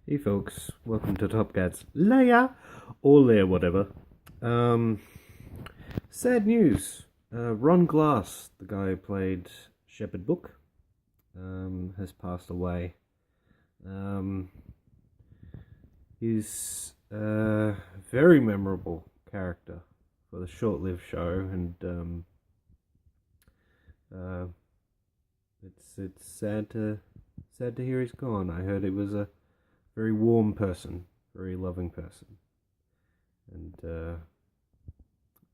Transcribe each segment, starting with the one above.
Hey folks, welcome to Top Cats Leia or Leia, whatever. Um, Sad news. Ron Glass, the guy who played Shepherd Book, has passed away. Um, he's a very memorable character for the short-lived show, and uh, it's sad to hear he's gone. I heard he was a very warm person, very loving person, and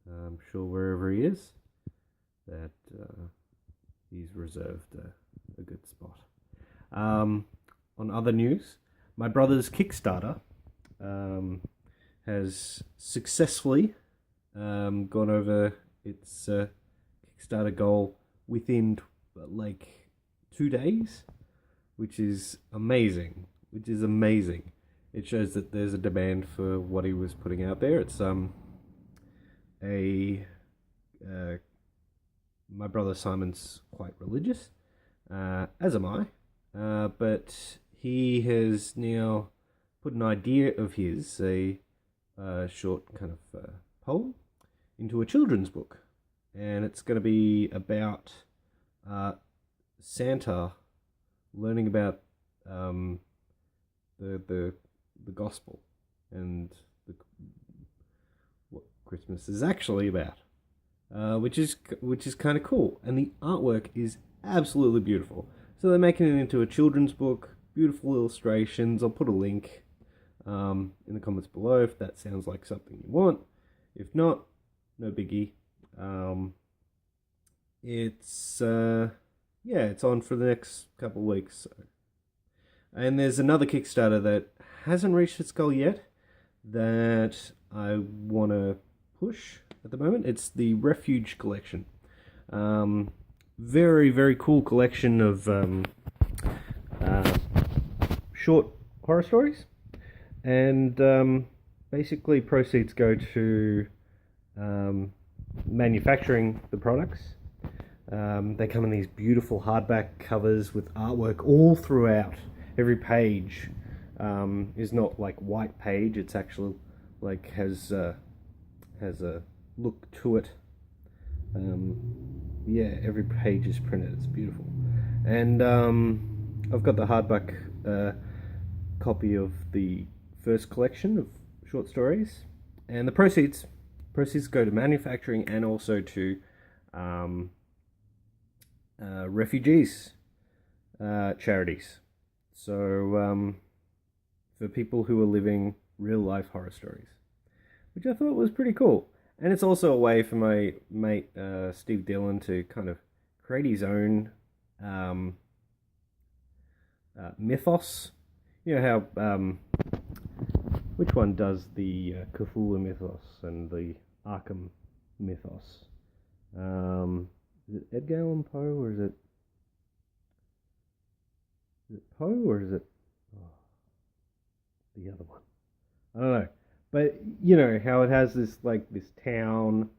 I'm sure wherever he is, that he's reserved a good spot. Um, on other news, my brother's Kickstarter um, has successfully gone over its Kickstarter goal within like 2 days, which is amazing. It shows that there's a demand for what he was putting out there. It's a my brother Simon's quite religious, as am I, but he has now put an idea of his, a short kind of poem, into a children's book, and it's going to be about Santa learning about the gospel and what Christmas is actually about, which is kind of cool. And the artwork is absolutely beautiful. So they're making it into a children's book. Beautiful illustrations. I'll put a link in the comments below if that sounds like something you want. If not, no biggie. It's yeah, it's on for the next couple of weeks. So. And there's another Kickstarter that hasn't reached its goal yet that I want to push at the moment. It's the Refuge collection. Very, very cool collection of short horror stories. And basically, proceeds go to manufacturing the products. They come in these beautiful hardback covers with artwork all throughout. Every page is not like white page. It's actually like has a look to it. Yeah, every page is printed. It's beautiful, and I've got the hardback copy of the first collection of short stories, and the proceeds go to manufacturing and also to refugees charities. So for people who are living real life horror stories, which I thought was pretty cool. And it's also a way for my mate Steve Dillon to kind of create his own mythos. You know how which one does the Cthulhu mythos and the Arkham mythos? Is it Edgar Allan Poe or is it Poe or is it the other one? I don't know. But you know how it has this town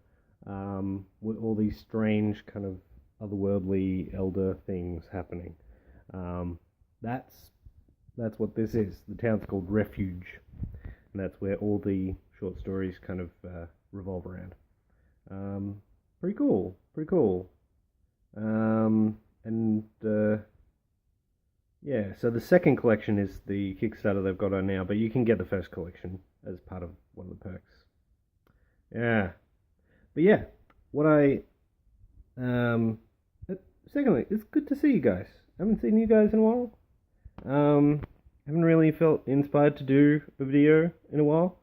with all these strange kind of otherworldly elder things happening. Um, that's that's what this is. The town's called Refuge, and that's where all the short stories kind of revolve around. Pretty cool, pretty cool. And yeah, so the second collection is the Kickstarter they've got on now, but you can get the first collection as part of one of the perks. Yeah, but yeah, what I secondly, it's good to see you guys. I haven't seen you guys in a while. Haven't really felt inspired to do a video in a while,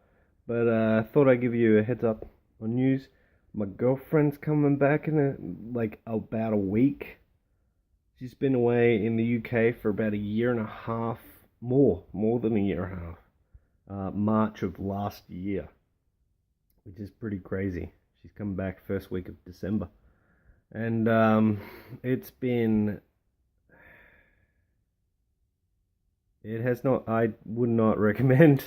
but thought I'd give you a heads up on news. My girlfriend's coming back in about a week. She's been away in the UK for about a year and a half, more than a year and a half. March of last year, which is pretty crazy. She's coming back first week of December, and it's been. It has not. I would not recommend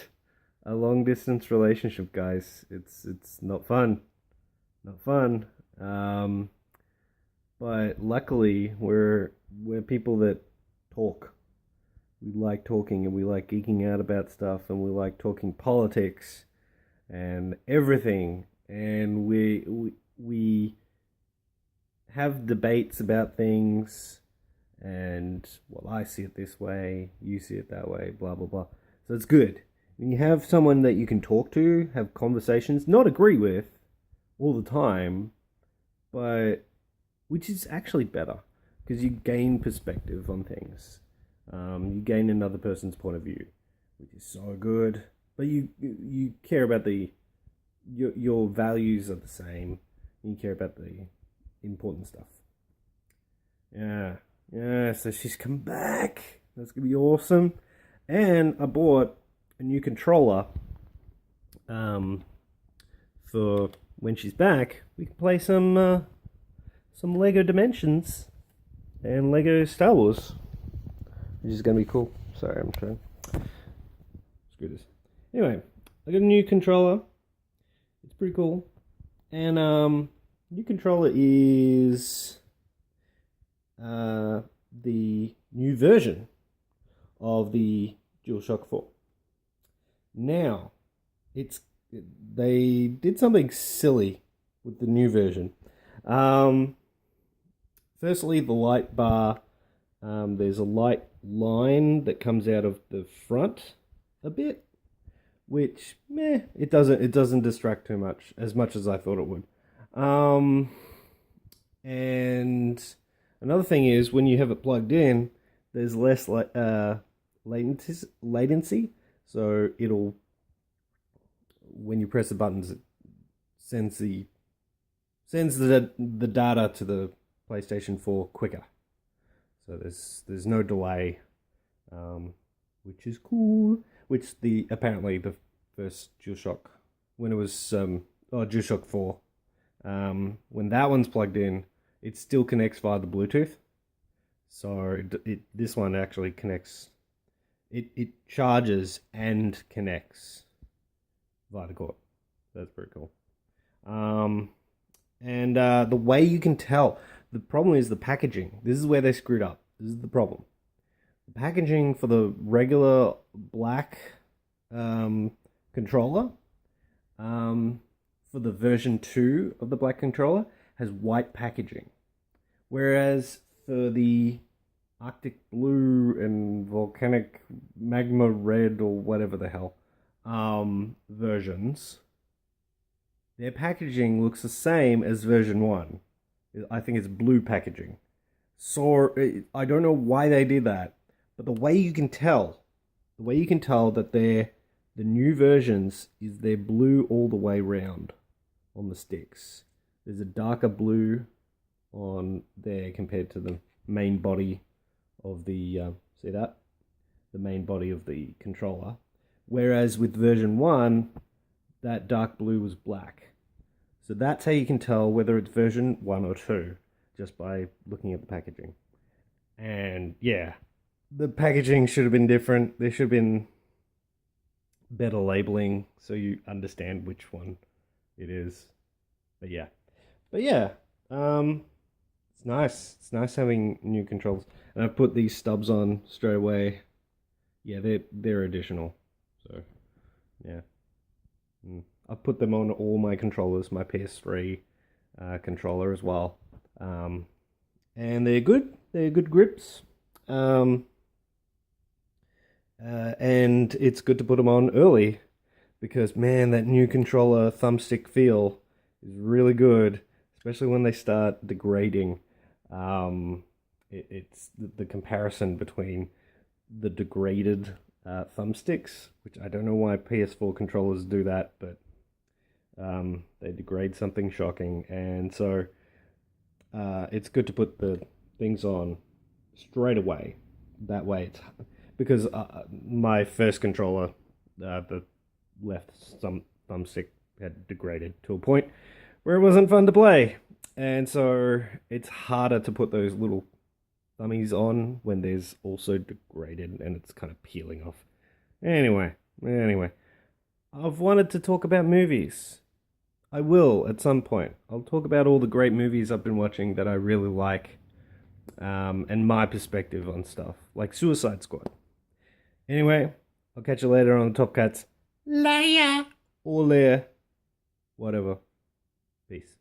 a long distance relationship, guys. It's not fun, not fun. But luckily, we're people that talk, we like talking and we like geeking out about stuff and we like talking politics and everything. And we have debates about things, and well, I see it this way, you see it that way, blah blah blah. So it's good when you have someone that you can talk to, have conversations, not agree with all the time, but which is actually better because you gain perspective on things. You gain another person's point of view, which is so good. But you care about your values are the same. You care about the important stuff. Yeah. So she's come back. That's gonna be awesome. And I bought a new controller. For when she's back, we can play some Lego Dimensions and Lego Star Wars, which is gonna be cool. Sorry, I'm trying. Screw this. Anyway, I got a new controller. It's pretty cool, and new controller is the new version of the DualShock 4. Now, they did something silly with the new version. Firstly, the light bar. There's a light line that comes out of the front a bit, which it doesn't distract too much as I thought it would. And another thing is when you have it plugged in, there's less latency. So it'll, when you press the buttons, it sends the data to the PlayStation 4 quicker. So there's no delay, which is cool. Which apparently the first DualShock, when it was DualShock 4, when that one's plugged in, it still connects via the Bluetooth. So this one actually connects. It charges and connects via the cord. That's pretty cool. And the way you can tell, the problem is the packaging. This is where they screwed up. This is the problem. The packaging for the regular black controller, for the version 2 of the black controller, has white packaging. Whereas for the Arctic Blue and Volcanic Magma Red or whatever the hell versions, their packaging looks the same as version 1. I think it's blue packaging. So I don't know why they did that, but the way you can tell that the new versions is they're blue all the way round on the sticks. There's a darker blue on there compared to the main body of the see that? The main body of the controller. Whereas with version 1, that dark blue was black. So that's how you can tell whether it's version 1 or 2, just by looking at the packaging. And yeah, the packaging should have been different. There should have been better labeling so you understand which one it is. But yeah, it's nice. It's nice having new controls. And I've put these stubs on straight away. Yeah, they're additional. So yeah, I've put them on all my controllers, my PS3 controller as well. And they're good. They're good grips. And it's good to put them on early because, man, that new controller thumbstick feel is really good, especially when they start degrading. It's the comparison between the degraded thumbsticks, which I don't know why PS4 controllers do that, but they degrade something shocking, and so it's good to put the things on straight away. That way, it's because my first controller, the left thumbstick had degraded to a point where it wasn't fun to play, and so it's harder to put those little thummies on when there's also degraded and it's kind of peeling off. Anyway, I've wanted to talk about movies. I will at some point. I'll talk about all the great movies I've been watching that I really like, and my perspective on stuff, like Suicide Squad. Anyway, I'll catch you later on the Top Cats. Later. Or later. Whatever. Peace.